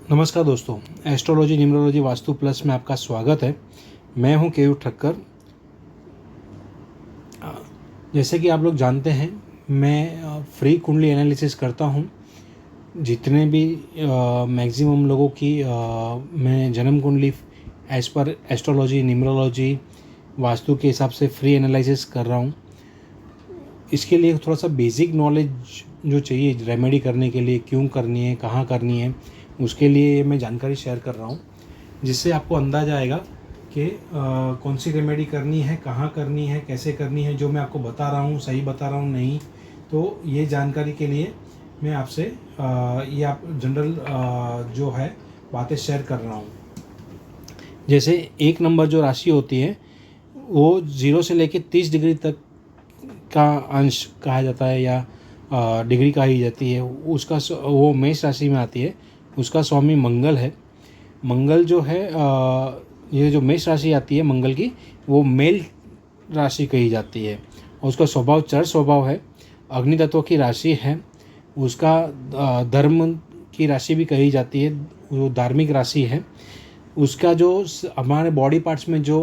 नमस्कार दोस्तों, astrology numerology vastu plus में आपका स्वागत है। मैं हूं केयू ठक्कर। जैसे कि आप लोग जानते हैं, मैं फ्री कुंडली एनालिसिस करता हूं। जितने भी मैक्सिमम लोगों की मैं जन्म कुंडली as per astrology numerology vastu के हिसाब से फ्री एनालिसिस कर रहा हूं। इसके लिए थोड़ा सा बेसिक नॉलेज जो चाहिए रेमेडी करने के लिए, क्यों करनी है, कहाँ करनी है, उसके लिए मैं जानकारी शेयर कर रहा हूँ, जिससे आपको अंदाज़ा आएगा कि कौन सी रेमेडी करनी है, कहाँ करनी है, कैसे करनी है। जो मैं आपको बता रहा हूँ सही बता रहा हूँ नहीं, तो ये जानकारी के लिए मैं आपसे ये आप जनरल जो है बातें शेयर कर रहा हूँ। जैसे 1 नंबर जो राशि होती है वो 0 से लेकर 30 डिग्री तक का अंश कहा जाता है या डिग्री कही जाती है। उसका वो मेष राशि में आती है। उसका स्वामी मंगल है। मंगल जो है ये जो मेष राशि आती है मंगल की, वो मेल राशि कही जाती है। और उसका स्वभाव चर स्वभाव है। अग्नि तत्व की राशि है। उसका धर्म की राशि भी कही जाती है, वो धार्मिक राशि है। उसका जो हमारे बॉडी पार्ट्स में जो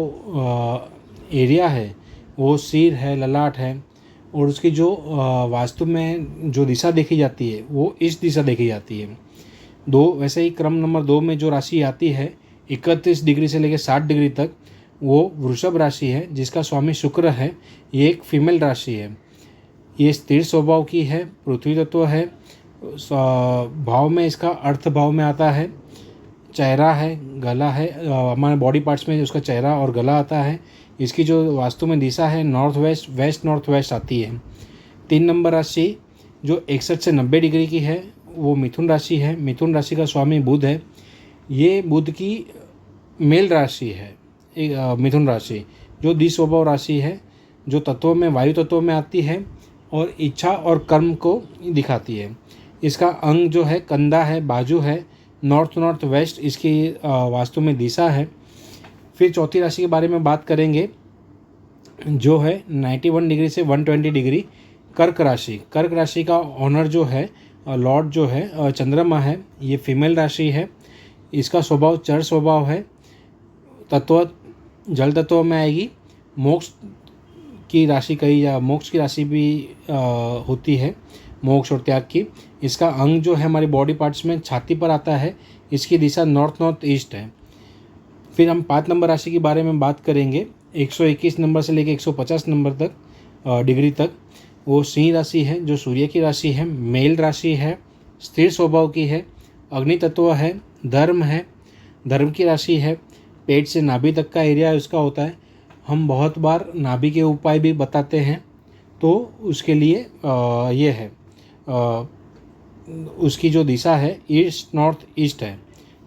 एरिया है वो सिर है, ललाट है। और उसकी जो वास्तु में जो दिशा देखी जाती है वो इस दिशा देखी जाती है। वैसे ही क्रम नंबर 2 में जो राशि आती है 31 डिग्री से लेकर 60 डिग्री तक, वो वृषभ राशि है, जिसका स्वामी शुक्र है। ये एक फीमेल राशि है। ये स्थिर स्वभाव की है, पृथ्वी तत्व है। भाव में इसका अर्थ भाव में आता है। चेहरा है, गला है, हमारे बॉडी पार्ट्स में उसका चेहरा और गला आता है। इसकी जो वास्तु में दिशा है north west, west north west आती है। 3 नंबर राशि जो 61 से 90 डिग्री की है वो मिथुन राशि है। मिथुन राशि का स्वामी बुध है। ये बुध की मेल राशि है। मिथुन राशि जो द्विस्वभाव राशि है, जो तत्वों में वायु तत्वों में आती है और इच्छा और कर्म को दिखाती है। इसका अंग जो है कंधा है, बाजू है, नॉर्थ नॉर्थ वेस्ट इसकी वास्तु में दिशा है। फिर चौथी राशि के बारे में बात करेंगे, जो है 91 डिग्री से 120 डिग्री कर्क राशि। कर्क राशि का ऑनर जो है, लॉर्ड जो है चंद्रमा है। ये फीमेल राशि है। इसका स्वभाव चर स्वभाव है। तत्व जल तत्व में आएगी। मोक्ष की राशि कही या मोक्ष की राशि भी होती है, मोक्ष और त्याग की। इसका अंग जो है हमारी बॉडी पार्ट्स में छाती पर आता है। इसकी दिशा नॉर्थ नॉर्थ ईस्ट है। फिर हम 5 नंबर राशि के बारे में बात करेंगे। 121 नंबर से लेकर 150 नंबर तक डिग्री तक वो सिंह राशि है, जो सूर्य की राशि है, मेल राशि है, स्थिर स्वभाव की है, अग्नि तत्व है, धर्म है, धर्म की राशि है। पेट से नाभि तक का एरिया उसका होता है। हम बहुत बार नाभि के उपाय भी बताते हैं, तो उसके लिए ये है उसकी जो दिशा है ईस्ट नॉर्थ ईस्ट है।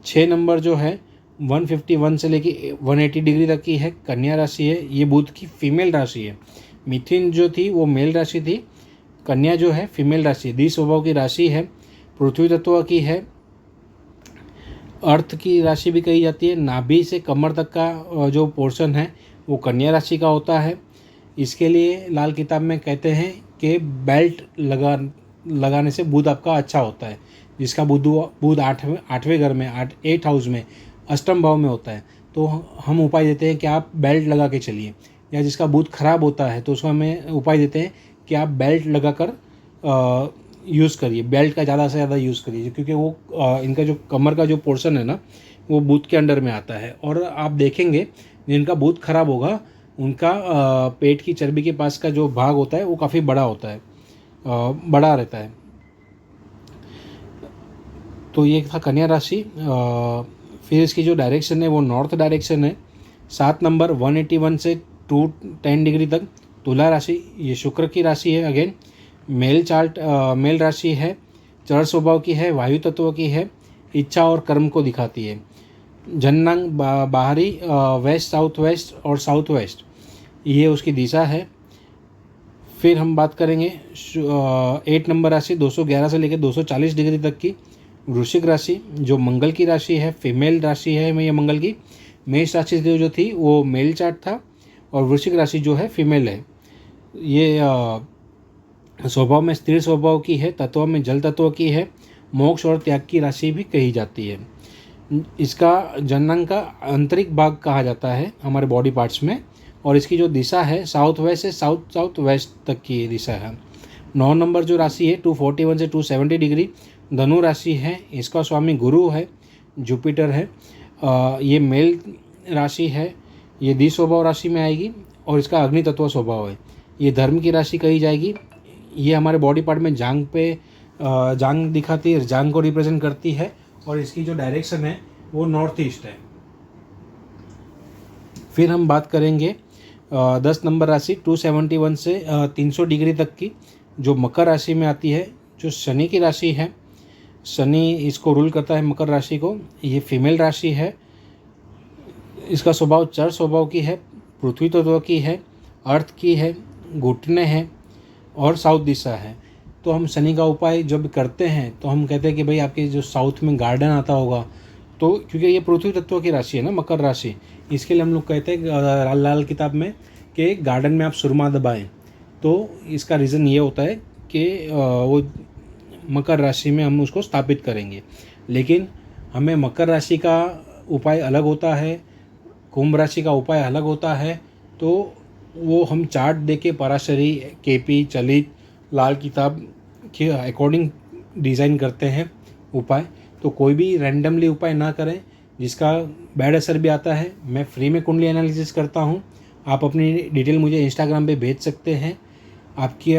6 नंबर जो है 151 से लेके 180 डिग्री तक की है, कन्या राशि है। ये बुध की फीमेल राशि है। मिथुन जो थी वो मेल राशि थी, कन्या जो है फीमेल राशि है। द्विस्वभाव की राशि है, पृथ्वी तत्व की है, अर्थ की राशि भी कही जाती है। नाभि से कमर तक का जो पोर्शन है वो कन्या राशि का होता है। इसके लिए लाल किताब में कहते हैं कि बेल्ट लगाने से बुध आपका अच्छा होता है। जिसका बुध 8वें घर में 8 हाउस में अष्टम भाव में होता है, तो हम उपाय देते हैं कि आप बेल्ट लगा के चलिए। या जिसका बुध खराब होता है तो उसको हमें उपाय देते हैं कि आप बेल्ट लगाकर यूज़ करिए, बेल्ट का ज़्यादा से ज़्यादा यूज़ करिए, क्योंकि वो इनका जो कमर का जो पोर्शन है ना वो बुध के अंडर में आता है। और आप देखेंगे जिनका बुध खराब होगा उनका पेट की चर्बी के पास का जो भाग होता है वो काफ़ी बड़ा होता है, बड़ा रहता है। तो ये था कन्या राशि। फिर इसकी जो डायरेक्शन है वो नॉर्थ डायरेक्शन है। 7 नंबर 181 से 210 डिग्री तक तुला राशि, ये शुक्र की राशि है। अगेन मेल राशि है, चर स्वभाव की है, वायु तत्व की है, इच्छा और कर्म को दिखाती है। जननांग बाहरी वेस्ट साउथ वेस्ट और साउथ वेस्ट ये उसकी दिशा है। फिर हम बात करेंगे 8 नंबर राशि 211 से लेकर 240 डिग्री तक की वृश्चिक राशि, जो मंगल की राशि है, फीमेल राशि है ये मंगल की। मेष राशि जो थी वो मेल चार्ट था और वृश्चिक राशि जो है फीमेल है। ये स्वभाव में स्थिर स्वभाव की है, तत्व में जल तत्व की है, मोक्ष और त्याग की राशि भी कही जाती है। इसका जननांग का आंतरिक भाग कहा जाता है हमारे बॉडी पार्ट्स में, और इसकी जो दिशा है साउथ वेस्ट से साउथ साउथ वेस्ट तक की दिशा है। 9 नंबर जो राशि है 241 से 270 डिग्री धनु राशि है। इसका स्वामी गुरु है, जुपिटर है। ये मेल राशि है, ये द्वि स्वभाव राशि में आएगी और इसका अग्नि तत्व स्वभाव है। ये धर्म की राशि कही जाएगी। ये हमारे बॉडी पार्ट में जांग पे जांग दिखाती है, जांग को रिप्रेजेंट करती है, और इसकी जो डायरेक्शन है वो नॉर्थ ईस्ट है। फिर हम बात करेंगे 10 नंबर राशि 271 से 300 डिग्री तक की, जो मकर राशि में आती है, जो शनि की राशि है। शनि इसको रूल करता है मकर राशि को। ये फीमेल राशि है। इसका स्वभाव चर स्वभाव की है, पृथ्वी तत्व की है, अर्थ की है, घुटने हैं और साउथ दिशा है। तो हम शनि का उपाय जब करते हैं तो हम कहते हैं कि भाई आपके जो साउथ में गार्डन आता होगा, तो क्योंकि ये पृथ्वी तत्व की राशि है ना मकर राशि, इसके लिए हम लोग कहते हैं लाल लाल किताब में कि गार्डन में आप सुरमा दबाएं। तो इसका रीज़न ये होता है कि वो मकर राशि में हम उसको स्थापित करेंगे। लेकिन हमें मकर राशि का उपाय अलग होता है, कुंभ राशि का उपाय अलग होता है। तो वो हम चार्ट देके पराशरी, केपी, चलित, लाल किताब के अकॉर्डिंग डिज़ाइन करते हैं उपाय। तो कोई भी रैंडमली उपाय ना करें जिसका बैड असर भी आता है। मैं फ्री में कुंडली एनालिसिस करता हूँ। आप अपनी डिटेल मुझे इंस्टाग्राम पे भेज सकते हैं। आपकी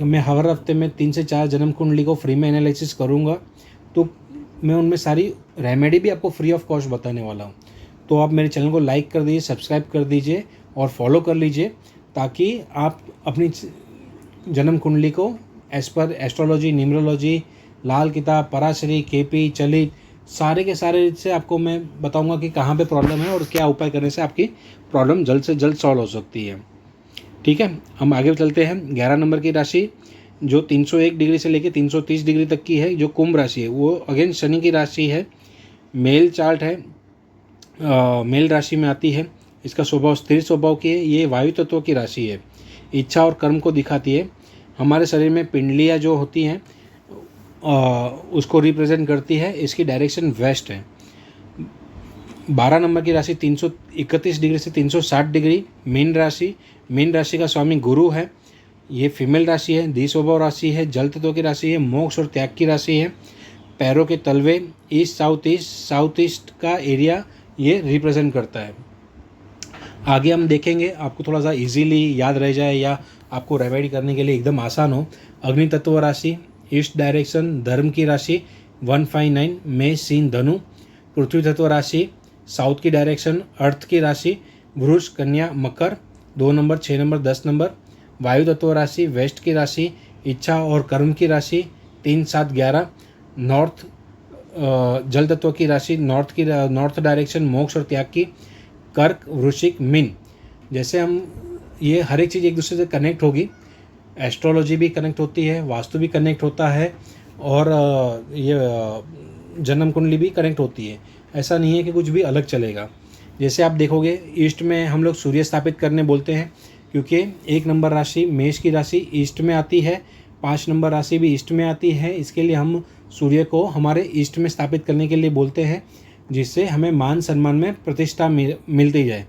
मैं हर हफ्ते में 3 से 4 जन्म कुंडली को फ्री में एनालिसिस करूँगा। तो मैं उनमें सारी रेमेडी भी आपको फ्री ऑफ कॉस्ट बताने वाला हूँ। तो आप मेरे चैनल को लाइक कर दीजिए, सब्सक्राइब कर दीजिए और फॉलो कर लीजिए, ताकि आप अपनी जन्म कुंडली को एज पर एस्ट्रोलॉजी, न्यूमरोलॉजी, लाल किताब, पराशरी, केपी, चलित, सारे के सारे से आपको मैं बताऊंगा कि कहाँ पे प्रॉब्लम है और क्या उपाय करने से आपकी प्रॉब्लम जल्द से जल्द सॉल्व हो सकती है। ठीक है, हम आगे चलते हैं। 11 नंबर की राशि जो 301 डिग्री से लेकर 330 डिग्री तक की है, जो कुंभ राशि है, वो अगेन शनि की राशि है। मेल चार्ट है, मेल राशि में आती है। इसका स्वभाव स्थिर स्वभाव की है। ये वायु तत्व की राशि है। इच्छा और कर्म को दिखाती है। हमारे शरीर में पिंडलियाँ जो होती हैं उसको रिप्रेजेंट करती है। इसकी डायरेक्शन वेस्ट है। 12 नंबर की राशि 331 डिग्री से 360 डिग्री मीन राशि। मीन राशि का स्वामी गुरु है। ये फीमेल राशि है, द्वि स्वभाव राशि है, जल तत्व की राशि है, मोक्ष और त्याग की राशि है। पैरों के तलवे ईस्ट साउथ ईस्ट का एरिया ये रिप्रेजेंट करता है। आगे हम देखेंगे, आपको थोड़ा सा इजीली याद रह जाए या आपको रेमेडी करने के लिए एकदम आसान हो। अग्नि तत्व राशि, ईस्ट डायरेक्शन, धर्म की राशि 159, मेष, सिंह, धनु। पृथ्वी तत्व राशि, साउथ की डायरेक्शन, अर्थ की राशि, वृष, कन्या, मकर। 2 नंबर, 6 नंबर, 10 नंबर। वायु तत्व राशि, वेस्ट की राशि, इच्छा और कर्म की राशि 3, 7, 11। नॉर्थ जल तत्व की राशि, नॉर्थ डायरेक्शन, मोक्ष और त्याग की, कर्क, वृश्चिक, मीन। जैसे हम ये हर एक चीज़ एक दूसरे से कनेक्ट होगी। एस्ट्रोलॉजी भी कनेक्ट होती है, वास्तु भी कनेक्ट होता है, और ये जन्म कुंडली भी कनेक्ट होती है। ऐसा नहीं है कि कुछ भी अलग चलेगा। जैसे आप देखोगे, ईस्ट में हम लोग सूर्य स्थापित करने बोलते हैं, क्योंकि 1 नंबर राशि मेष की राशि ईस्ट में आती है, 5 नंबर राशि भी ईस्ट में आती है। इसके लिए हम सूर्य को हमारे ईस्ट में स्थापित करने के लिए बोलते हैं, जिससे हमें मान सम्मान में प्रतिष्ठा मिलती जाए।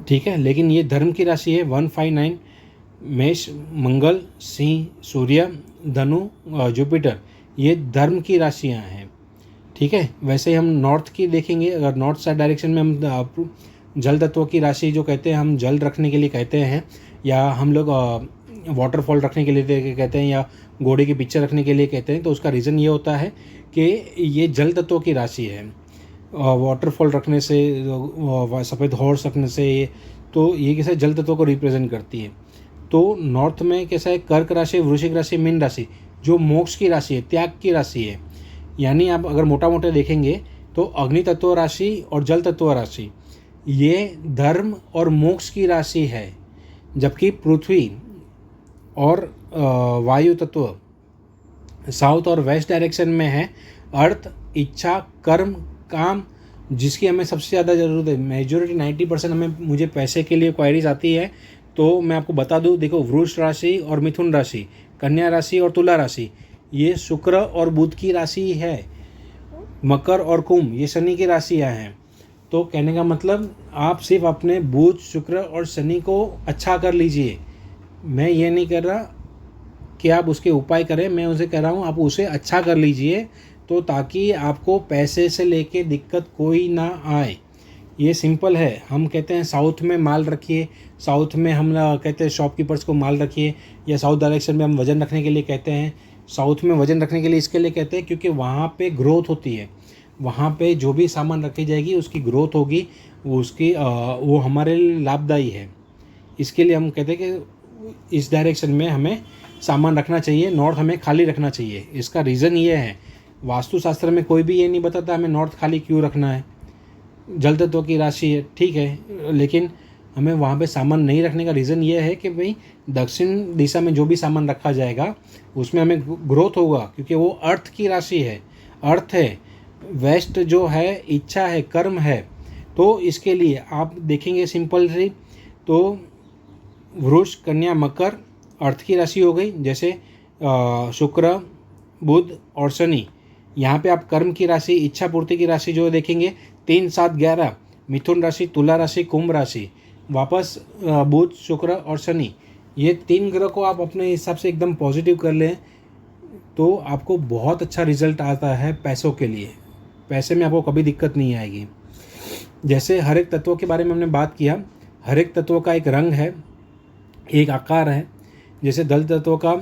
ठीक है, लेकिन ये धर्म की राशि है 159, मेष, मंगल, सिंह, सूर्य, धनु, जुपिटर, ये धर्म की राशियां हैं। ठीक है, वैसे हम नॉर्थ की देखेंगे। अगर नॉर्थ साइड डायरेक्शन में हम जल तत्व की राशि जो कहते हैं, हम जल रखने के लिए कहते हैं, या हम लोग वाटरफॉल रखने के लिए कहते हैं, या घोड़े की पिक्चर रखने के लिए कहते हैं। तो उसका रीज़न ये होता है कि ये जल तत्व की राशि है। वाटरफॉल रखने से, सफ़ेद हॉर्स रखने से, तो ये कैसे जल तत्व को रिप्रेजेंट करती है। तो नॉर्थ में कैसा है, कर्क राशि, वृश्चिक राशि, मीन राशि, जो मोक्ष की राशि है, त्याग की राशि है। यानी आप अगर मोटा मोटा देखेंगे तो अग्नि तत्व राशि और जल तत्व राशि ये धर्म और मोक्ष की राशि है, जबकि पृथ्वी और वायु तत्व साउथ और वेस्ट डायरेक्शन में है। अर्थ, इच्छा, कर्म, काम, जिसकी हमें सबसे ज़्यादा ज़रूरत है। मेजॉरिटी 90% मुझे पैसे के लिए क्वायरीज आती है। तो मैं आपको बता दूं, देखो, वृष राशि और मिथुन राशि, कन्या राशि और तुला राशि, ये शुक्र और बुध की राशि है। मकर और कुंभ ये शनि की राशियाँ हैं। तो कहने का मतलब आप सिर्फ अपने बुध, शुक्र और शनि को अच्छा कर लीजिए। मैं ये नहीं कर रहा कि आप उसके उपाय करें, मैं उसे कह रहा हूँ आप उसे अच्छा कर लीजिए, तो ताकि आपको पैसे से लेके दिक्कत कोई ना आए। ये सिंपल है। हम कहते हैं साउथ में माल रखिए, साउथ में हम कहते हैं शॉपकीपर्स को माल रखिए, या साउथ डायरेक्शन में हम वज़न रखने के लिए कहते हैं। साउथ में वज़न रखने के लिए इसके लिए कहते हैं क्योंकि वहाँ पे ग्रोथ होती है, वहाँ पे जो भी सामान रखी जाएगी उसकी ग्रोथ होगी, वो हमारे लिए लाभदायी है। इसके लिए हम कहते हैं कि इस डायरेक्शन में हमें सामान रखना चाहिए, नॉर्थ हमें खाली रखना चाहिए। इसका रीज़न ये है, वास्तुशास्त्र में कोई भी ये नहीं बताता हमें नॉर्थ खाली क्यों रखना है। जल तत्व की राशि है, ठीक है, लेकिन हमें वहाँ पे सामान नहीं रखने का रीज़न ये है कि भाई दक्षिण दिशा में जो भी सामान रखा जाएगा उसमें हमें ग्रोथ होगा, क्योंकि वो अर्थ की राशि है, अर्थ है। वेस्ट जो है इच्छा है, कर्म है। तो इसके लिए आप देखेंगे सिंपल सी, तो वृष, कन्या, मकर अर्थ की राशि हो गई, जैसे शुक्र, बुध और शनि। यहाँ पे आप कर्म की राशि, इच्छा पूर्ति की राशि जो देखेंगे 3, 7, 11, मिथुन राशि, तुला राशि, कुंभ राशि, वापस बुध, शुक्र और शनि। ये 3 ग्रह को आप अपने हिसाब से एकदम पॉजिटिव कर लें तो आपको बहुत अच्छा रिजल्ट आता है पैसों के लिए। पैसे में आपको कभी दिक्कत नहीं आएगी। जैसे हर एक तत्वों के बारे में हमने बात किया, हर एक तत्वों का एक रंग है, एक आकार है। जैसे जल तत्व का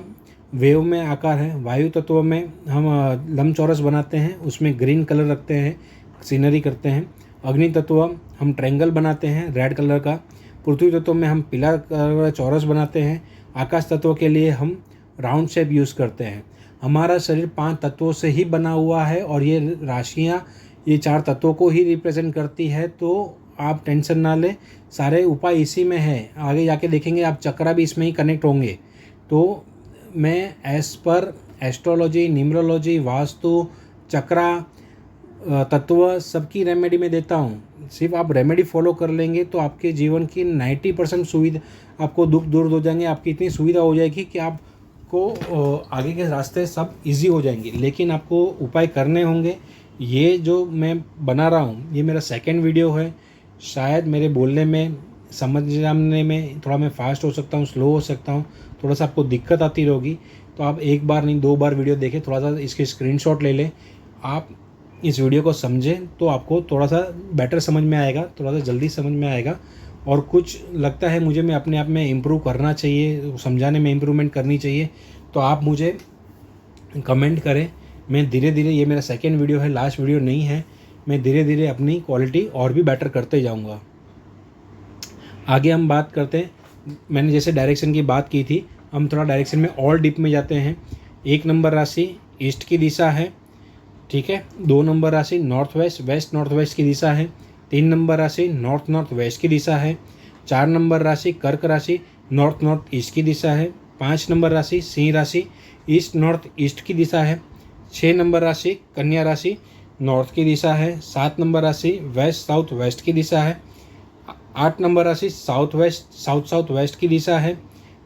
वेव में आकार है, वायु तत्व में हम लंबचौरस बनाते हैं, उसमें ग्रीन कलर रखते हैं, सीनरी करते हैं। अग्नि तत्व हम ट्रायंगल बनाते हैं रेड कलर का। पृथ्वी तत्व में हम पीला कलर का चौरस बनाते हैं। आकाश तत्व के लिए हम राउंड शेप यूज़ करते हैं। हमारा शरीर 5 तत्वों से ही बना हुआ है और ये राशियाँ ये 4 तत्वों को ही रिप्रेजेंट करती है। तो आप टेंशन ना लें, सारे उपाय इसी में है। आगे जाके देखेंगे आप चक्रा भी इसमें ही कनेक्ट होंगे। तो मैं as per astrology, numerology, vastu, चक्रा, तत्व सबकी रेमेडी में देता हूँ। सिर्फ आप रेमेडी फॉलो कर लेंगे तो आपके जीवन की 90% सुविधा, आपको दुख दूर हो जाएंगे, आपकी इतनी सुविधा हो जाएगी कि आपको आगे के रास्ते सब इजी हो जाएंगे। लेकिन आपको उपाय करने होंगे। ये जो मैं बना रहा हूँ ये मेरा 2nd वीडियो है। शायद मेरे बोलने में, समझने में थोड़ा मैं फास्ट हो सकता हूँ, स्लो हो सकता हूँ, थोड़ा सा आपको दिक्कत आती रहेगी। तो आप 1 बार नहीं 2 बार वीडियो देखें, थोड़ा सा इसके स्क्रीनशॉट ले लें, आप इस वीडियो को समझें तो आपको थोड़ा सा बेटर समझ में आएगा, थोड़ा सा जल्दी समझ में आएगा। और कुछ लगता है मुझे मैं अपने आप में इम्प्रूव करना चाहिए, समझाने में इम्प्रूवमेंट करनी चाहिए, तो आप मुझे कमेंट करें। मैं धीरे धीरे, ये मेरा 2nd वीडियो है, लास्ट वीडियो नहीं है, मैं धीरे धीरे अपनी क्वालिटी और भी बेटर करते जाऊँगा। आगे हम बात करते हैं, मैंने जैसे डायरेक्शन की बात की थी, हम थोड़ा डायरेक्शन में और डीप में जाते हैं। 1 नंबर राशि ईस्ट की दिशा है, ठीक है। 2 नंबर राशि north west, west north west की दिशा है। 3 नंबर राशि नॉर्थ नॉर्थ वेस्ट की दिशा है। 4 नंबर राशि कर्क राशि, नॉर्थ नॉर्थ ईस्ट की दिशा है। 5 नंबर राशि सिंह राशि, ईस्ट नॉर्थ ईस्ट की दिशा है। 6 नंबर राशि कन्या राशि, नॉर्थ की दिशा है। 7 नंबर राशि वेस्ट साउथ वेस्ट की दिशा है। 8 नंबर राशि south west south south west की दिशा है।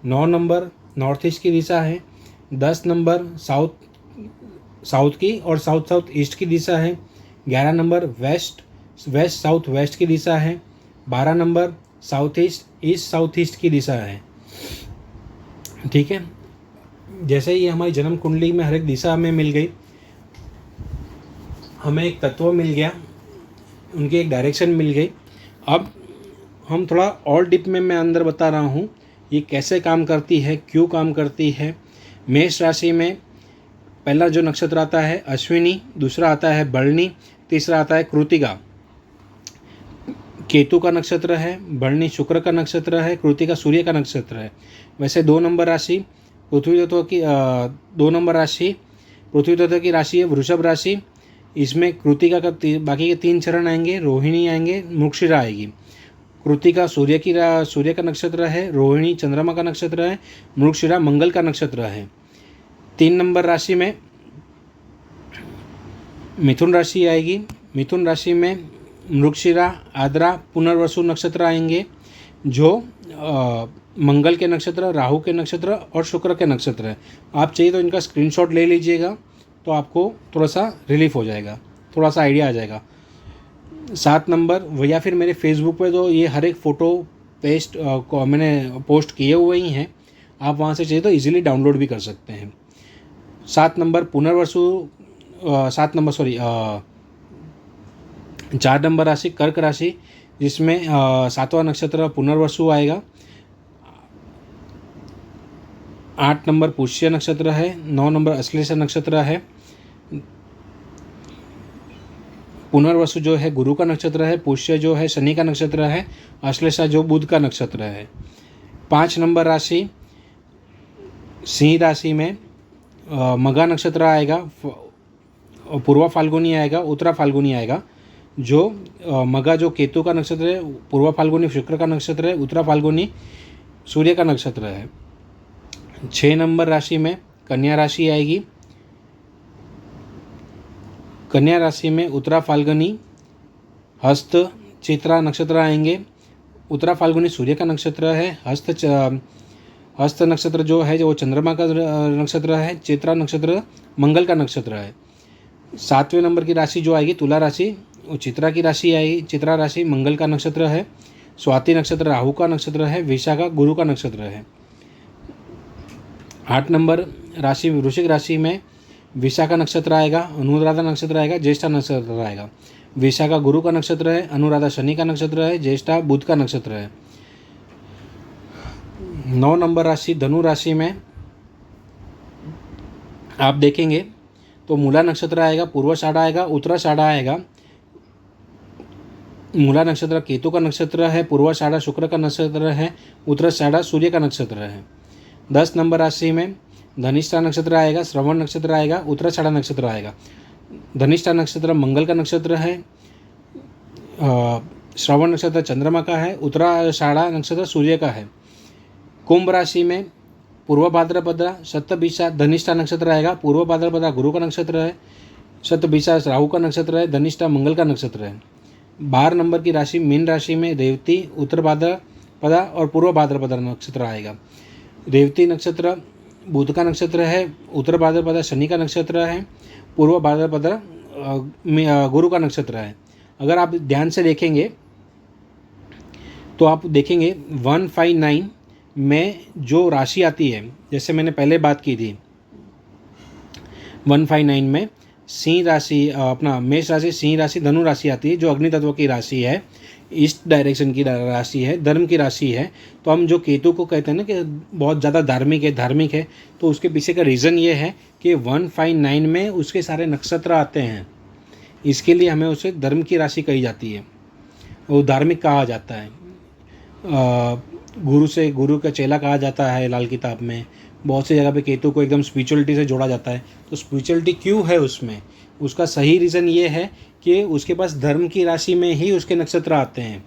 9 नंबर नॉर्थ ईस्ट की दिशा है। 10 नंबर साउथ की और साउथ साउथ ईस्ट की दिशा है। 11 नंबर वेस्ट वेस्ट साउथ वेस्ट की दिशा है। 12 नंबर साउथ ईस्ट साउथ ईस्ट की दिशा है, ठीक है। जैसे ही हमारी जन्म कुंडली में हर एक दिशा हमें मिल गई, हमें एक तत्व मिल गया, उनकी एक डायरेक्शन मिल गई। अब हम थोड़ा और डीप में मैं अंदर बता रहा हूँ ये कैसे काम करती है, क्यों काम करती है। मेष राशि में पहला जो नक्षत्र आता है अश्विनी, दूसरा आता है भरणी, तीसरा आता है कृतिका। केतु का नक्षत्र है, भरणी शुक्र का नक्षत्र है, कृतिका सूर्य का नक्षत्र है। वैसे 2 नंबर राशि पृथ्वी तत्व की 2 नंबर राशि पृथ्वी तत्व की राशि है वृषभ राशि। इसमें कृतिका का बाकी के 3 चरण आएंगे, रोहिणी आएंगे, मृगशिरा आएगी। कृतिका सूर्य का नक्षत्र है, रोहिणी चंद्रमा का नक्षत्र है, मृगशिरा मंगल का नक्षत्र है। 3 नंबर राशि में मिथुन राशि आएगी। मिथुन राशि में मृगशिरा, आद्रा, पुनर्वसु नक्षत्र आएंगे, जो मंगल के नक्षत्र, राहु के नक्षत्र और शुक्र के नक्षत्र है। आप चाहिए तो इनका स्क्रीनशॉट ले लीजिएगा, तो आपको थोड़ा सा रिलीफ हो जाएगा, थोड़ा सा आइडिया आ जाएगा। 7 नंबर या फिर मेरे फेसबुक पे तो ये हर एक फ़ोटो मैंने पोस्ट किए हुए ही हैं, आप वहाँ से चाहिए तो इजीली डाउनलोड भी कर सकते हैं। 7 नंबर पुनर्वसु 4 नंबर राशि कर्क राशि, जिसमें 7वां नक्षत्र पुनर्वसु आएगा। 8 नंबर पुष्य नक्षत्र है। 9 नंबर अश्लेषा नक्षत्र है। पुनर्वसु जो है गुरु का नक्षत्र है, पुष्य जो है शनि का नक्षत्र है, अश्लेषा जो बुध का नक्षत्र है। 5 नंबर राशि सिंह राशि में मघा नक्षत्र आएगा, पूर्वा फाल्गुनी आएगा, उत्तरा फाल्गुनी आएगा। जो मघा जो केतु का नक्षत्र है, पूर्वा फाल्गुनी शुक्र का नक्षत्र है, उत्तरा फाल्गुनी सूर्य का नक्षत्र है। 6 नंबर राशि में कन्या राशि आएगी। कन्या राशि में उत्तरा फाल्गुनी हस्त चित्रा नक्षत्र आएंगे। उत्तरा फाल्गुनी सूर्य का नक्षत्र है। हस्त नक्षत्र जो है वो चंद्रमा का नक्षत्र है। चित्रा नक्षत्र मंगल का नक्षत्र है। 7वें नंबर की राशि जो आएगी तुला राशि, वो चित्रा की राशि आएगी। चित्रा राशि मंगल का नक्षत्र है। स्वाति नक्षत्र राहु का नक्षत्र है। विशाखा गुरु का नक्षत्र है। 8 नंबर राशि वृश्चिक राशि में विशाखा नक्षत्र आएगा, अनुराधा नक्षत्र आएगा, ज्येष्ठा नक्षत्र आएगा। विशाखा गुरु का नक्षत्र है, अनुराधा शनि का नक्षत्र है, ज्येष्ठा बुध का नक्षत्र है। 9 नंबर राशि धनु राशि में आप देखेंगे तो मूला नक्षत्र आएगा, पूर्वाषाढ़ा आएगा, उत्तराषाढ़ा आएगा। मूला नक्षत्र केतु का नक्षत्र है, पूर्वाषाढ़ा शुक्र का नक्षत्र है, उत्तराषाढ़ा सूर्य का नक्षत्र है। 10 नंबर राशि में धनिष्ठा नक्षत्र आएगा, श्रवण नक्षत्र आएगा, उत्तराषाढ़ा नक्षत्र आएगा। धनिष्ठा नक्षत्र मंगल का नक्षत्र है, श्रवण नक्षत्र चंद्रमा का है, उत्तराषाढ़ा नक्षत्र सूर्य का है। कुंभ राशि में पूर्व भाद्रपदा शतभिषा धनिष्ठा नक्षत्र आएगा, पूर्व भाद्रपदा गुरु का नक्षत्र है, शतभिषा राहु का नक्षत्र है, धनिष्ठा मंगल का नक्षत्र है। 12 नंबर की राशि मीन राशि में रेवती, उत्तर भाद्रपदा और पूर्व भाद्रपदा नक्षत्र आएगा। रेवती नक्षत्र बुध का नक्षत्र है, उत्तर भाद्रपदा शनि का नक्षत्र है, पूर्व भाद्रपदा गुरु का नक्षत्र है। अगर आप ध्यान से देखेंगे तो आप देखेंगे 159 में जो राशि आती है, जैसे मैंने पहले बात की थी 159 में सिंह राशि अपना मेष राशि, सिंह राशि, धनु राशि आती है जो अग्नि तत्व की राशि है, ईस्ट डायरेक्शन की राशि है, धर्म की राशि है। तो हम जो केतु को कहते हैं ना कि बहुत ज़्यादा धार्मिक है, तो उसके पीछे का रीज़न ये है कि 159 में उसके सारे नक्षत्र आते हैं, इसके लिए हमें उसे धर्म की राशि कही जाती है, वो धार्मिक कहा जाता है। गुरु का चेला कहा जाता है लाल किताब में। बहुत सी जगह पे केतु को एकदम स्पिरिचुअलिटी से जोड़ा जाता है। तो स्पिरिचुअलिटी क्यों है उसमें, उसका सही रीज़न ये है कि उसके पास धर्म की राशि में ही उसके नक्षत्र आते हैं।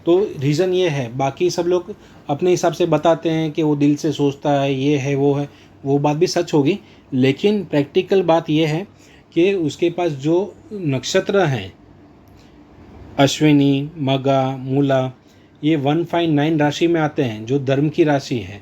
तो रीज़न ये है। बाकी सब लोग अपने हिसाब से बताते हैं कि वो दिल से सोचता है, ये है, वो बात भी सच होगी, लेकिन प्रैक्टिकल बात ये है कि उसके पास जो नक्षत्र हैं अश्विनी, मघा, मूला, ये 159 राशि में आते हैं जो धर्म की राशि है,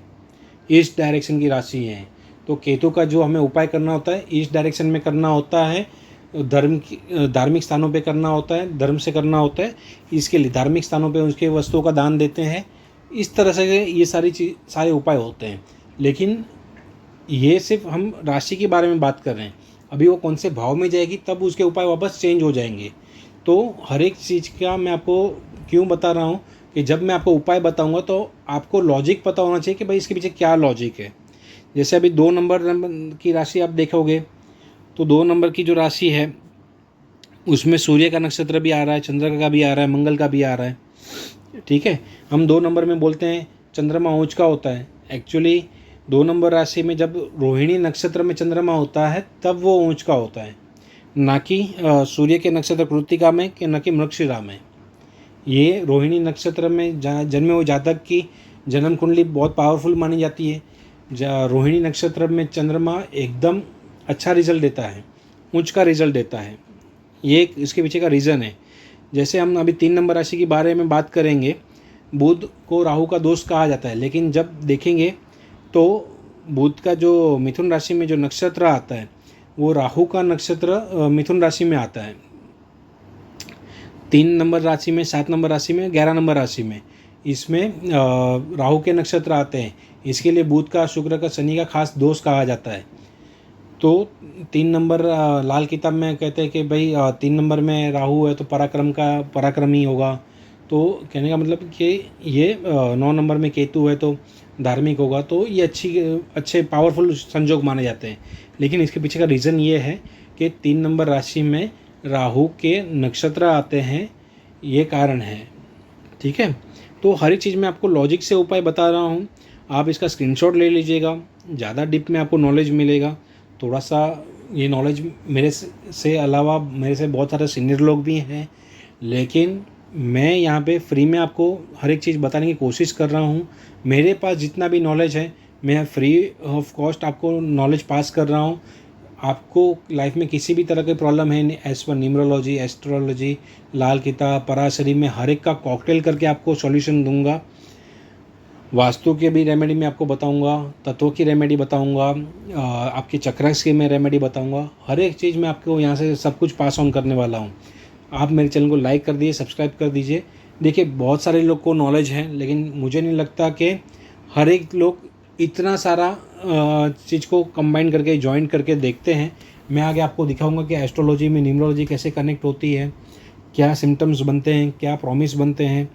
ईस्ट डायरेक्शन की राशि है। तो केतु का जो हमें उपाय करना होता है ईस्ट डायरेक्शन में करना होता है, धार्मिक स्थानों पे करना होता है, धर्म से करना होता है। इसके लिए धार्मिक स्थानों पे उसके वस्तुओं का दान देते हैं। इस तरह से ये सारे उपाय होते हैं। लेकिन ये सिर्फ हम राशि के बारे में बात कर रहे हैं, अभी वो कौन से भाव में जाएगी तब उसके उपाय वापस चेंज हो जाएंगे। तो हर एक चीज़ का मैं आपको क्यों बता रहा हूँ कि जब मैं आपको उपाय बताऊँगा तो आपको लॉजिक पता होना चाहिए कि भाई इसके पीछे क्या लॉजिक है। जैसे अभी 2 नंबर की राशि आप देखोगे तो 2 नंबर की जो राशि है उसमें सूर्य का नक्षत्र भी आ रहा है, चंद्र का भी आ रहा है, मंगल का भी आ रहा है। ठीक है, हम 2 नंबर में बोलते हैं चंद्रमा ऊंच का होता है। एक्चुअली 2 नंबर राशि में जब रोहिणी नक्षत्र में चंद्रमा होता है तब वो ऊंच का होता है, ना कि सूर्य के नक्षत्र कृत्तिका में कि न कि मृगशिरा में। ये रोहिणी नक्षत्र में जन्मे हुए जातक की जन्म कुंडली बहुत पावरफुल मानी जाती है। रोहिणी नक्षत्र में चंद्रमा एकदम अच्छा रिजल्ट देता है, उच्च का रिजल्ट देता है। ये इसके पीछे का रीज़न है। जैसे हम अभी 3 नंबर राशि के बारे में बात करेंगे, बुध को राहु का दोस्त कहा जाता है, लेकिन जब देखेंगे तो बुध का जो मिथुन राशि में जो नक्षत्र आता है वो राहु का नक्षत्र मिथुन राशि में आता है। 3 नंबर राशि में, 7 नंबर राशि में, 11 नंबर राशि में, इसमें राहु के नक्षत्र आते हैं। इसके लिए बुध का, शुक्र का, शनि का खास दोष कहा जाता है। तो 3 नंबर लाल किताब में कहते हैं कि भाई 3 नंबर में राहु है तो पराक्रमी होगा। तो कहने का मतलब कि ये 9 नंबर में केतु है तो धार्मिक होगा। तो ये अच्छे पावरफुल संजोग माने जाते हैं। लेकिन इसके पीछे का रीज़न ये है कि 3 नंबर राशि में राहु के नक्षत्र आते हैं, ये कारण है। ठीक है, तो हर एक चीज़ में आपको लॉजिक से उपाय बता रहा हूँ। आप इसका स्क्रीनशॉट ले लीजिएगा, ज़्यादा डीप में आपको नॉलेज मिलेगा। थोड़ा सा ये नॉलेज मेरे से अलावा मेरे से बहुत सारे सीनियर लोग भी हैं, लेकिन मैं यहाँ पे फ्री में आपको हर एक चीज़ बताने की कोशिश कर रहा हूँ। मेरे पास जितना भी नॉलेज है मैं फ्री ऑफ कॉस्ट आपको नॉलेज पास कर रहा हूँ। आपको लाइफ में किसी भी तरह की प्रॉब्लम है, एज पर न्यूमरोलॉजी, एस्ट्रोलॉजी, लाल किताब, पराशरी में हर एक का कॉकटेल करके आपको सॉल्यूशन दूंगा। वास्तु के भी रेमेडी मैं आपको बताऊंगा, तत्वों की रेमेडी बताऊंगा, आपके चक्रस की मैं रेमेडी बताऊंगा। हर एक चीज़ मैं आपको यहाँ से सब कुछ पास ऑन करने वाला हूँ। आप मेरे चैनल को लाइक कर दीजिए, सब्सक्राइब कर दीजिए। देखिए, बहुत सारे लोग को नॉलेज है, लेकिन मुझे नहीं लगता कि हर एक लोग इतना सारा चीज़ को कंबाइन करके, जॉइन करके देखते हैं। मैं आगे आपको दिखाऊंगा कि एस्ट्रोलॉजी में न्यूमरोलॉजी कैसे कनेक्ट होती है, क्या सिम्टम्स बनते हैं, क्या प्रॉमिस बनते हैं।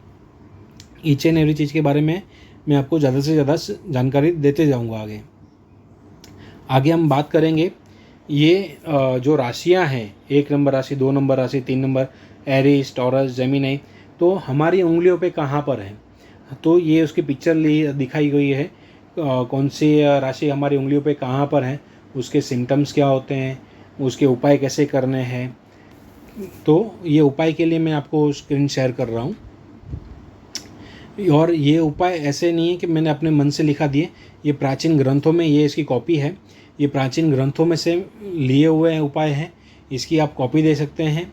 ईच एंड एवरी चीज़ के बारे में मैं आपको ज़्यादा से ज़्यादा जानकारी देते जाऊंगा। आगे हम बात करेंगे ये जो राशियां हैं, 1 नंबर राशि, 2 नंबर राशि, 3 नंबर, एरीज, टॉरस, जेमिनी, तो हमारी उंगलियों पे कहाँ पर है। तो ये उसकी पिक्चर दिखाई गई है, कौन सी राशि हमारी उंगलियों पे कहाँ पर है, उसके सिम्टम्स क्या होते हैं, उसके उपाय कैसे करने हैं। तो ये उपाय के लिए मैं आपको स्क्रीन शेयर कर रहा हूँ। और ये उपाय ऐसे नहीं है कि मैंने अपने मन से लिखा दिए, ये प्राचीन ग्रंथों में, ये इसकी कॉपी है। ये प्राचीन ग्रंथों में से लिए हुए उपाय हैं, इसकी आप कॉपी दे सकते हैं।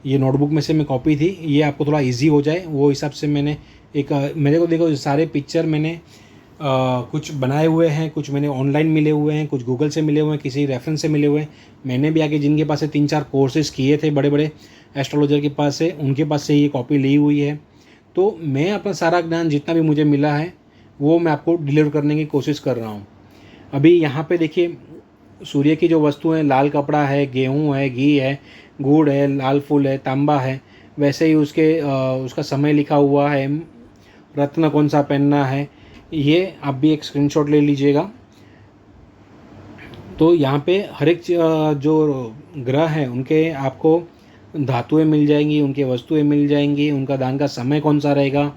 ये नोटबुक में से मैं कॉपी थी, ये आपको थोड़ा इजी हो जाए वो हिसाब से मैंने मेरे को देखो सारे पिक्चर मैंने कुछ बनाए हुए हैं, कुछ मैंने ऑनलाइन मिले हुए हैं, कुछ गूगल से मिले हुए हैं, किसी रेफरेंस से मिले हुए हैं। मैंने भी आगे जिनके पास से 3-4 कोर्सेज किए थे बड़े बड़े एस्ट्रोलॉजर के पास से, उनके पास से ये कॉपी ली हुई है। तो मैं अपना सारा ज्ञान जितना भी मुझे मिला है वो मैं आपको डिलीवर करने की कोशिश कर रहा हूँ। अभी यहाँ पे देखिए, सूर्य की जो वस्तु है, लाल कपड़ा है, गेहूँ है, घी है, गुड़ है, लाल फूल है, तांबा है। वैसे ही उसका समय लिखा हुआ है, रत्न कौन सा पहनना है, ये आप भी एक स्क्रीनशॉट ले लीजिएगा। तो यहाँ पे हर एक जो ग्रह हैं उनके आपको धातुएं मिल जाएंगी, उनके वस्तुएं मिल जाएंगी, उनका दान का समय कौन सा रहेगा।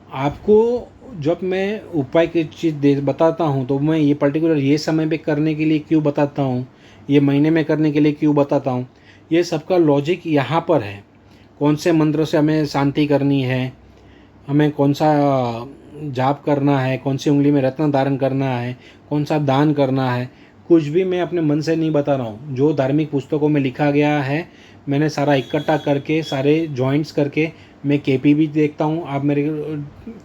आपको जब मैं उपाय की चीज़ बताता हूँ तो मैं ये पर्टिकुलर ये समय पे करने के लिए क्यों बताता हूँ, ये महीने में करने के लिए क्यों बताता हूँ, ये सबका लॉजिक यहाँ पर है। कौन से मंत्र से हमें शांति करनी है, हमें कौन सा जाप करना है, कौन सी उंगली में रत्न धारण करना है, कौन सा दान करना है, कुछ भी मैं अपने मन से नहीं बता रहा हूँ। जो धार्मिक पुस्तकों में लिखा गया है मैंने सारा इकट्ठा करके, सारे जॉइंट्स करके, मैं केपी भी देखता हूँ। आप मेरे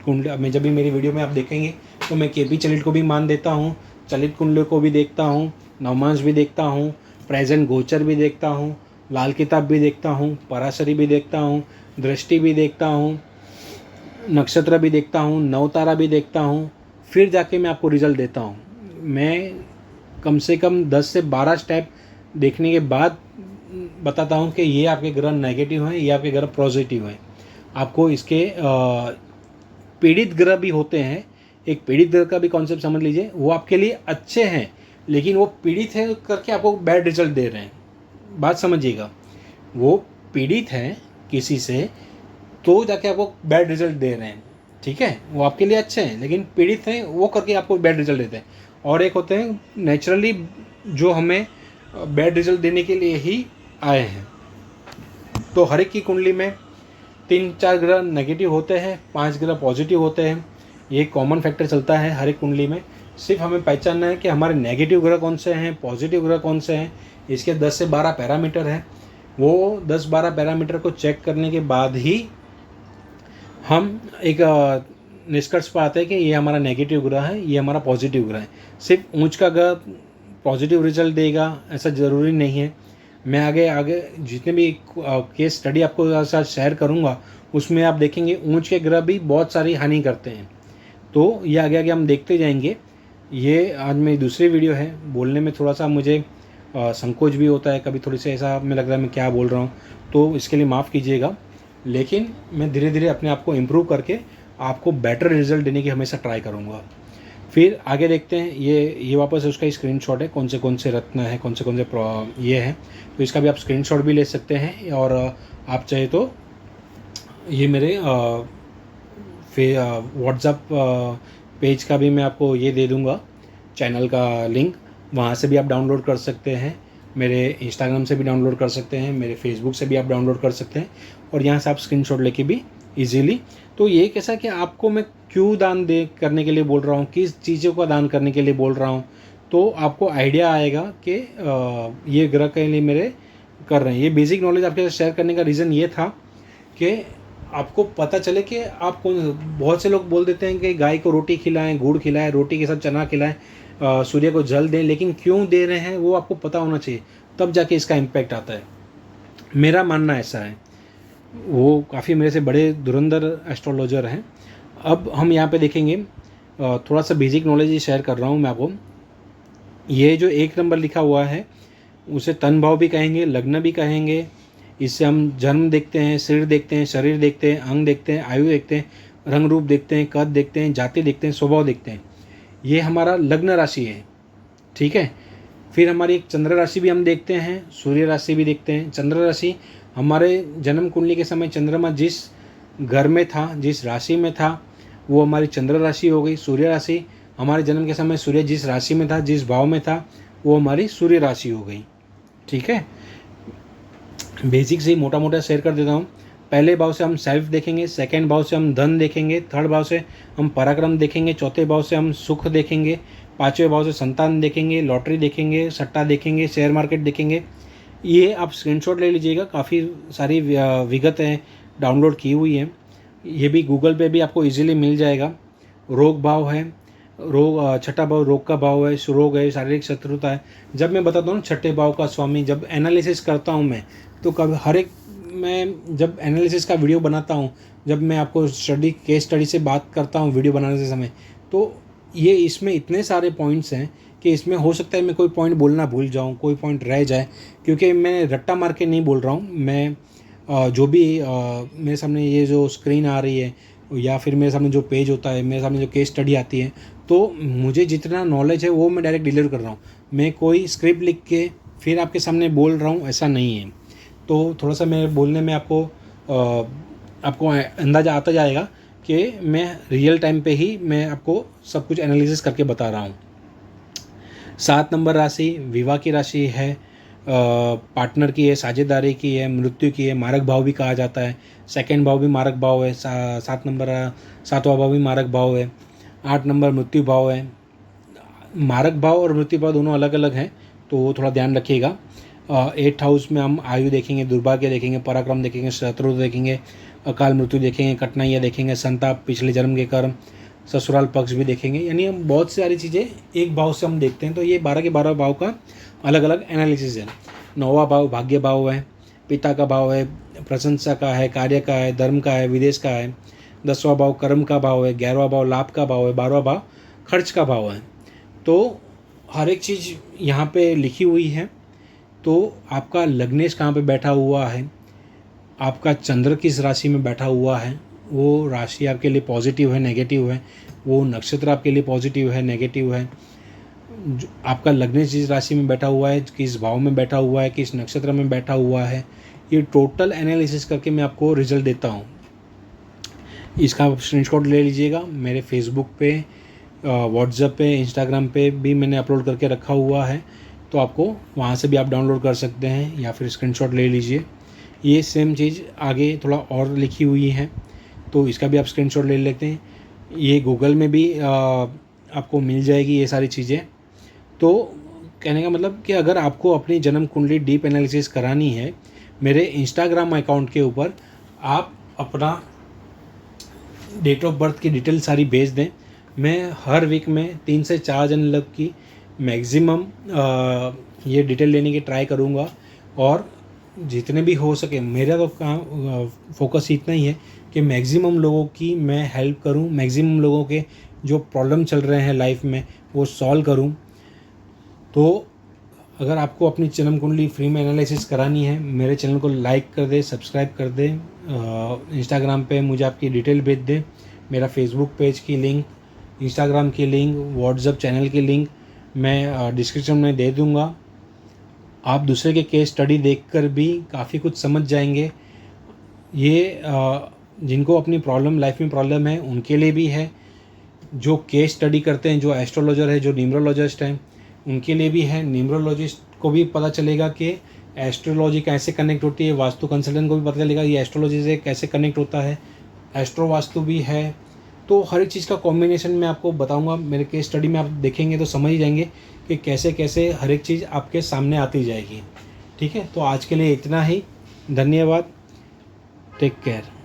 कुंडली में जब भी मेरी वीडियो में आप देखेंगे तो मैं केपी चलित को भी मान देता हूँ, चलित कुंडली को भी देखता हूँ, नवमांश भी देखता हूँ, प्रेजेंट गोचर भी देखता हूँ, लाल किताब भी देखता हूँ, पराशरी भी देखता हूँ, दृष्टि भी देखता हूँ, नक्षत्र भी देखता हूँ, नवतारा भी देखता हूँ। फिर जाके मैं आपको रिजल्ट देता हूँ। मैं कम से कम 10 से 12 स्टेप देखने के बाद बताता हूँ कि ये आपके ग्रह नेगेटिव हैं, ये आपके ग्रह पॉजिटिव हैं। आपको इसके पीड़ित ग्रह भी होते हैं। एक पीड़ित ग्रह का भी कॉन्सेप्ट समझ लीजिए, वो आपके लिए अच्छे हैं लेकिन वो पीड़ित है करके आपको बैड रिजल्ट दे रहे हैं। बात समझिएगा, वो पीड़ित हैं किसी से तो जाके आपको बैड रिजल्ट दे रहे हैं। ठीक है, वो आपके लिए अच्छे हैं लेकिन पीड़ित हैं वो करके आपको बैड रिजल्ट देते हैं। और एक होते हैं नेचुरली जो हमें बैड रिजल्ट देने के लिए ही आए हैं। तो हर एक की कुंडली में 3-4 ग्रह नेगेटिव होते हैं, 5 ग्रह पॉजिटिव होते हैं। ये कॉमन फैक्टर चलता है हर एक कुंडली में। सिर्फ हमें पहचानना है कि हमारे नेगेटिव ग्रह कौन से हैं, पॉजिटिव ग्रह कौन से हैं। इसके 10 से 12 पैरामीटर हैं। वो 10-12 पैरामीटर को चेक करने के बाद ही हम एक निष्कर्ष पर आते हैं कि ये हमारा नेगेटिव ग्रह है, ये हमारा पॉजिटिव ग्रह है। सिर्फ ऊंच का ग्रह पॉजिटिव रिजल्ट देगा ऐसा ज़रूरी नहीं है। मैं आगे आगे जितने भी केस स्टडी आपको साथ शेयर करूँगा उसमें आप देखेंगे ऊंच के ग्रह भी बहुत सारी हानि करते हैं। तो ये आगे आगे हम देखते जाएंगे। ये आज मेरी दूसरी वीडियो है। बोलने में थोड़ा सा मुझे संकोच भी होता है, कभी थोड़ी सी ऐसा मैं लग रहा है मैं क्या बोल रहा हूँ, तो इसके लिए माफ़ कीजिएगा। लेकिन मैं धीरे धीरे अपने आप को इम्प्रूव करके आपको बेटर रिजल्ट देने की हमेशा ट्राई करूँगा। फिर आगे देखते हैं। ये वापस उसका ही स्क्रीनशॉट है, कौन से रत्न है, कौन से ये हैं, तो इसका भी आप स्क्रीनशॉट भी ले सकते हैं। और आप चाहे तो ये मेरे व्हाट्सएप पेज का भी मैं आपको ये दे दूँगा, चैनल का लिंक, वहाँ से भी आप डाउनलोड कर सकते हैं। मेरे इंस्टाग्राम से भी डाउनलोड कर सकते हैं, मेरे फेसबुक से भी आप डाउनलोड कर सकते हैं, और यहाँ से आप स्क्रीनशॉट लेके भी इजीली। तो ये कैसा कि आपको मैं क्यों दान दे करने के लिए बोल रहा हूँ, किस चीज़ों का दान करने के लिए बोल रहा हूँ, तो आपको आइडिया आएगा कि ये ग्रह के लिए मेरे कर रहे हैं। ये बेसिक नॉलेज आपके साथ शेयर करने का रीज़न ये था कि आपको पता चले कि आप कौन। बहुत से लोग बोल देते हैं कि गाय को रोटी खिलाएं, गुड़ खिलाएं, रोटी के साथ चना खिलाएं, सूर्य को जल दें, लेकिन क्यों दे रहे हैं वो आपको पता होना चाहिए, तब जाके इसका इम्पैक्ट आता है। मेरा मानना ऐसा है। वो काफ़ी मेरे से बड़े धुरंधर एस्ट्रोलॉजर हैं। अब हम यहाँ पे देखेंगे, थोड़ा सा बेसिक नॉलेज ही शेयर कर रहा हूँ मैं आपको। ये जो 1 नंबर लिखा हुआ है उसे तन भाव भी कहेंगे, लग्न भी कहेंगे। इससे हम जन्म देखते हैं, सिर देखते हैं, शरीर देखते हैं, अंग देखते हैं, आयु देखते हैं, रंग रूप देखते हैं, कद देखते हैं, जाति देखते हैं, स्वभाव देखते हैं। ये हमारा लग्न राशि है, ठीक है। फिर हमारी एक चंद्र राशि भी हम देखते हैं, सूर्य राशि भी देखते हैं। चंद्र राशि हमारे जन्म कुंडली के समय चंद्रमा जिस घर में था, जिस राशि में था, वो हमारी चंद्र राशि हो गई। सूर्य राशि हमारे जन्म के समय सूर्य जिस राशि में था, जिस भाव में था, वो हमारी सूर्य राशि हो गई, ठीक है। बेसिक से मोटा मोटा शेयर कर देता हूँ। पहले भाव से हम सेल्फ देखेंगे, सेकंड भाव से हम धन देखेंगे, थर्ड भाव से हम पराक्रम देखेंगे, चौथे भाव से हम सुख देखेंगे, पाँचवें भाव से संतान देखेंगे, लॉटरी देखेंगे, सट्टा देखेंगे, शेयर मार्केट देखेंगे। ये आप स्क्रीनशॉट ले लीजिएगा, काफ़ी सारी विगतें डाउनलोड की हुई हैं। ये भी गूगल पे भी आपको इजीली मिल जाएगा। रोग भाव है, छठा भाव रोग का भाव है, रोग है, शारीरिक शत्रुता है। जब मैं बताता हूँ छठे भाव का स्वामी, जब एनालिसिस करता हूँ मैं, तो कभी हर एक, मैं जब एनालिसिस का वीडियो बनाता हूँ, जब मैं आपको केस स्टडी से बात करता हूँ वीडियो बनाने से समय, तो ये इसमें इतने सारे पॉइंट्स हैं कि इसमें हो सकता है मैं कोई पॉइंट बोलना भूल जाऊँ, कोई पॉइंट रह जाए, क्योंकि मैं रट्टा मार के नहीं बोल रहा हूँ। मैं जो भी मेरे सामने ये जो स्क्रीन आ रही है, या फिर मेरे सामने जो पेज होता है, मेरे सामने जो केस स्टडी आती है, तो मुझे जितना नॉलेज है वो मैं डायरेक्ट डिलीवर कर रहा हूँ। मैं कोई स्क्रिप्ट लिख के फिर आपके सामने बोल रहा हूँ, ऐसा नहीं है। तो थोड़ा सा मेरे बोलने में आपको अंदाज़ा आता जाएगा कि मैं रियल टाइम पे ही मैं आपको सब कुछ एनालिसिस करके बता रहा हूँ। 7 नंबर राशि विवाह की राशि है, पार्टनर की है, साझेदारी की है, मृत्यु की है, मारक भाव भी कहा जाता है। सेकंड भाव भी मारक भाव है, 7वां भाव भी मारक भाव है। 8 नंबर मृत्यु भाव है। मारक भाव और मृत्यु भाव दोनों अलग अलग हैं, तो थोड़ा ध्यान रखिएगा। 8th हाउस में हम आयु देखेंगे, दुर्भाग्य देखेंगे, पराक्रम देखेंगे, शत्रु देखेंगे, अकाल मृत्यु देखेंगे, कठिनाइयाँ देखेंगे, संताप, पिछले जन्म के कर्म, ससुराल पक्ष भी देखेंगे। यानी हम बहुत सारी चीज़ें एक भाव से हम देखते हैं। तो ये 12 के 12 भाव का अलग अलग एनालिसिस है। 9वां भाव भाग्य भाव है, पिता का भाव है, प्रशंसा का है, कार्य का है, धर्म का है, विदेश का है। 10वां भाव कर्म का भाव है, 11वां भाव लाभ का भाव है, 12वां भाव खर्च का भाव है। तो हर एक चीज़ यहाँ पे लिखी हुई है। तो आपका लग्नेश कहाँ पे बैठा हुआ है, आपका चंद्र किस राशि में बैठा हुआ है, वो राशि आपके लिए पॉजिटिव है, नेगेटिव है, वो नक्षत्र आपके लिए पॉजिटिव है, नेगेटिव है, आपका लग्नेश जिस राशि में बैठा हुआ है, किस भाव में बैठा हुआ है, किस नक्षत्र में बैठा हुआ है, ये टोटल एनालिसिस करके मैं आपको रिजल्ट देता हूँ। इसका आप स्क्रीनशॉट ले लीजिएगा। मेरे फेसबुक पे, व्हाट्सएप पे, इंस्टाग्राम पे भी मैंने अपलोड करके रखा हुआ है, तो आपको वहाँ से भी आप डाउनलोड कर सकते हैं या फिर स्क्रीनशॉट ले लीजिए। ये सेम चीज़ आगे थोड़ा और लिखी हुई है, तो इसका भी आप स्क्रीनशॉट ले लेते हैं। ये गूगल में भी आपको मिल जाएगी ये सारी चीज़ें। तो कहने का मतलब कि अगर आपको अपनी जन्म कुंडली डीप एनालिसिस करानी है, मेरे इंस्टाग्राम अकाउंट के ऊपर आप अपना डेट ऑफ बर्थ की डिटेल सारी भेज दें। मैं हर वीक में 3 से 4 जन लोग की मैक्सिमम ये डिटेल लेने की ट्राई करूँगा, और जितने भी हो सके मेरा तो काम फोकस इतना ही है कि मैक्सिमम लोगों की मैं हेल्प करूं, मैक्सिमम लोगों के जो प्रॉब्लम चल रहे हैं लाइफ में वो सॉल्व करूं। तो अगर आपको अपनी जन्म कुंडली फ्री में एनालिसिस करानी है, मेरे चैनल को लाइक कर दे, सब्सक्राइब कर दे, इंस्टाग्राम पे मुझे आपकी डिटेल भेज दे। मेरा फेसबुक पेज की लिंक, इंस्टाग्राम की लिंक, व्हाट्सएप चैनल की लिंक मैं डिस्क्रिप्शन में दे दूँगा। आप दूसरे के केस स्टडी देखकर भी काफ़ी कुछ समझ जाएंगे। ये जिनको अपनी प्रॉब्लम लाइफ में प्रॉब्लम है उनके लिए भी है, जो केस स्टडी करते हैं, जो एस्ट्रोलॉजर है, जो न्यूमरोलॉजिस्ट हैं, उनके लिए भी है। न्यूमरोलॉजिस्ट को भी पता चलेगा कि एस्ट्रोलॉजी कैसे कनेक्ट होती है, वास्तु कंसल्टेंट को भी पता चलेगा ये एस्ट्रोलॉजी से कैसे कनेक्ट होता है, एस्ट्रो वास्तु भी है। तो हर एक चीज़ का कॉम्बिनेशन मैं आपको बताऊंगा। मेरे केस स्टडी में आप देखेंगे तो समझ ही जाएंगे कि कैसे कैसे हर एक चीज़ आपके सामने आती जाएगी। ठीक है, तो आज के लिए इतना ही। धन्यवाद। Take care.